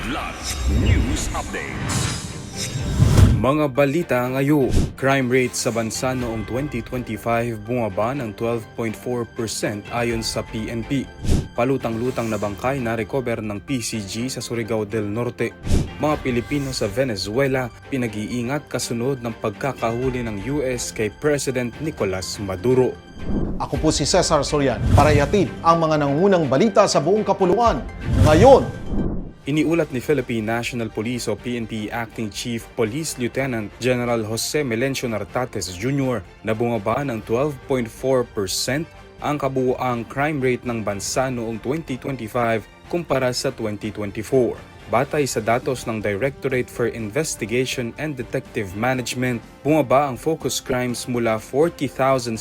Kidlat News Updates. Mga balita ngayon, crime rate sa bansa noong 2025 bumaba ng 12.4% ayon sa PNP. Palutang-lutang na bangkay na recover ng PCG sa Surigao del Norte. Mga Pilipino sa Venezuela pinag-iingat kasunod ng pagkakahuli ng US kay President Nicolas Maduro. Ako po si Cesar Soriano para ihatid ang mga nangungunang balita sa buong kapuluan. Ngayon, Iniulat ni Philippine National Police o PNP Acting Chief Police Lieutenant General Jose Melencio Nartates Jr. na bumaba ng 12.4% ang kabuuang crime rate ng bansa noong 2025 kumpara sa 2024. Batay sa datos ng Directorate for Investigation and Detective Management, bumaba ang focus crimes mula 40,771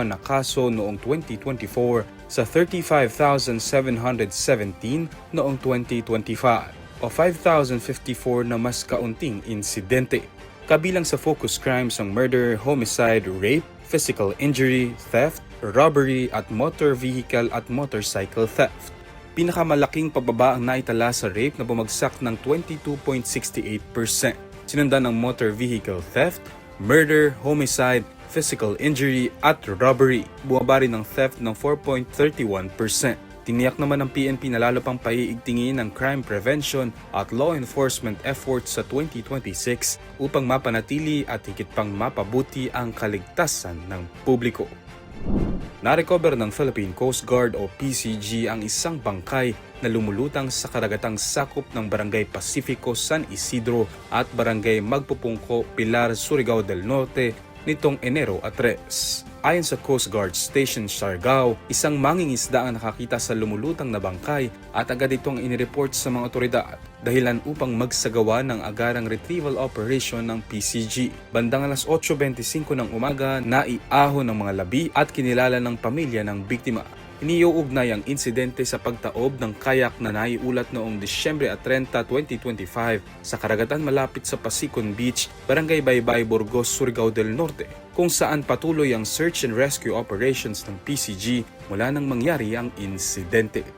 na kaso noong 2024 sa 35,717 noong 2025 o 5,054 na mas kaunting insidente. Kabilang sa focus crimes ang murder, homicide, rape, physical injury, theft, robbery at motor vehicle at motorcycle theft. Pinakamalaking pababa ang naitala sa rape na bumagsak ng 22.68%. Sinundan ng motor vehicle theft, murder, homicide, physical injury at robbery. Bumaba rin ng theft ng 4.31%. Tiniyak naman ng PNP na lalo pang paiigtingin ang crime prevention at law enforcement efforts sa 2026 upang mapanatili at higit pang mapabuti ang kaligtasan ng publiko. Narecover ng Philippine Coast Guard o PCG ang isang bangkay na lumulutang sa karagatang sakop ng Barangay Pacifico, San Isidro at Barangay Magpupungko, Pilar, Surigao del Norte nitong Enero 3. Ayon sa Coast Guard Station Siargao, isang mangingisda ang nakakita sa lumulutang na bangkay at agad itong inireport sa mga otoridad dahilan upang magsagawa ng agarang retrieval operation ng PCG. Bandang alas 8:25 ng umaga, naiahon ng mga labi at kinilala ng pamilya ng biktima. Iniuugnay ang insidente sa pagtaob ng kayak na naiulat noong Disyembre 30, 2025 sa karagatan malapit sa Pasicon Beach, Barangay Baybay, Burgos, Surigao del Norte, kung saan patuloy ang search and rescue operations ng PCG mula nang mangyari ang insidente.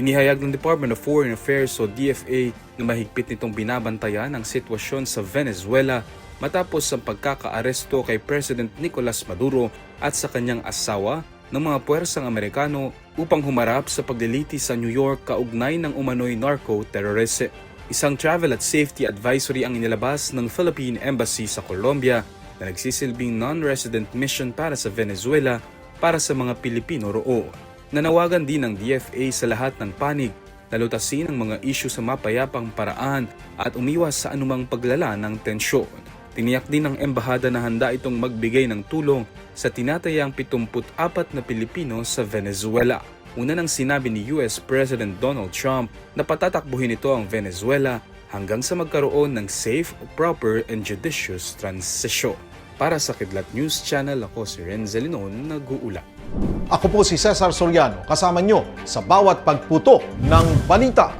Inihayag ng Department of Foreign Affairs o DFA na mahigpit nitong binabantayan ang sitwasyon sa Venezuela matapos ang pagkakaaresto kay President Nicolas Maduro at sa kanyang asawa ng mga puwersang Amerikano upang humarap sa paglilitis sa New York kaugnay ng umano'y narco-terrorism. Isang travel at safety advisory ang inilabas ng Philippine Embassy sa Colombia na nagsisilbing non-resident mission para sa Venezuela para sa mga Pilipino roon. Nanawagan din ng DFA sa lahat ng panig na lutasin ang mga isyu sa mapayapang paraan at umiwas sa anumang paglala ng tensyon. Tiniyak din ng embahada na handa itong magbigay ng tulong sa tinatayang 74 na Pilipino sa Venezuela. Una nang sinabi ni US President Donald Trump na patatakbuhin ito ang Venezuela hanggang sa magkaroon ng safe, proper, and judicious transition. Para sa Kidlat News Channel, ako si Renzel Linon, nag-uula. ako po si Cesar Soriano, kasama nyo sa bawat pagputo ng balita.